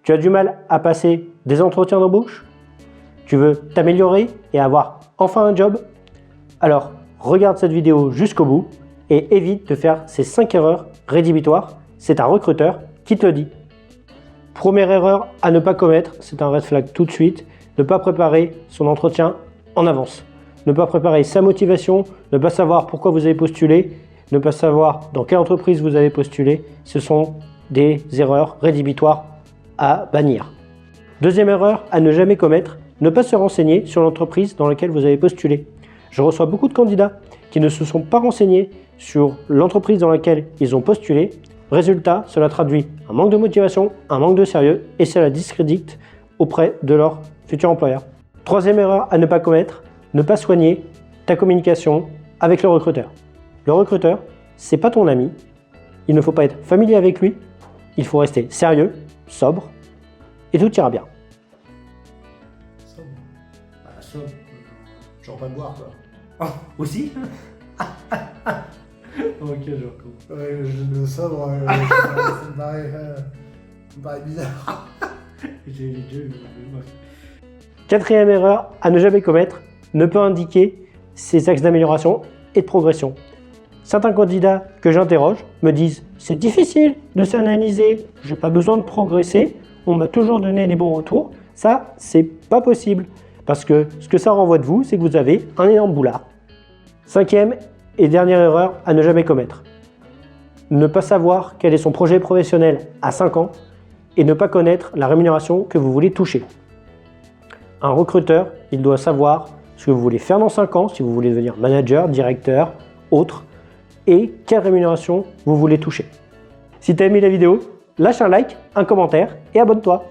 Tu as du mal à passer des entretiens d'embauche? Tu veux t'améliorer et avoir enfin un job? Alors, regarde cette vidéo jusqu'au bout et évite de faire ces 5 erreurs rédhibitoires. C'est un recruteur qui te le dit. Première erreur à ne pas commettre, c'est un red flag tout de suite, ne pas préparer son entretien en avance. Ne pas préparer sa motivation, ne pas savoir pourquoi vous avez postulé, ne pas savoir dans quelle entreprise vous avez postulé, ce sont des erreurs rédhibitoires à bannir. Deuxième erreur à ne jamais commettre, ne pas se renseigner sur l'entreprise dans laquelle vous avez postulé. Je reçois beaucoup de candidats qui ne se sont pas renseignés sur l'entreprise dans laquelle ils ont postulé. Résultat, cela traduit un manque de motivation, un manque de sérieux et cela discrédite auprès de leur futur employeur. Troisième erreur à ne pas commettre, ne pas soigner ta communication avec le recruteur. Le recruteur, c'est pas ton ami, il ne faut pas être familier avec lui, il faut rester sérieux, sobre et tout ira bien. Sobre. Bah, sobre. Genre pas boire quoi. Ah, aussi? Ok, je recours. Ouais, le sobre, ça me paraît bizarre. J'ai déjà eu. Quatrième erreur à ne jamais commettre, ne pas indiquer ses axes d'amélioration et de progression. Certains candidats que j'interroge me disent « c'est difficile de s'analyser, j'ai pas besoin de progresser, on m'a toujours donné les bons retours ». Ça, c'est pas possible parce que ce que ça renvoie de vous, c'est que vous avez un énorme boulard. Cinquième et dernière erreur à ne jamais commettre. Ne pas savoir quel est son projet professionnel à 5 ans et ne pas connaître la rémunération que vous voulez toucher. Un recruteur, il doit savoir ce que vous voulez faire dans 5 ans, si vous voulez devenir manager, directeur, autre, et quelle rémunération vous voulez toucher. Si tu as aimé la vidéo, lâche un like, un commentaire et abonne-toi.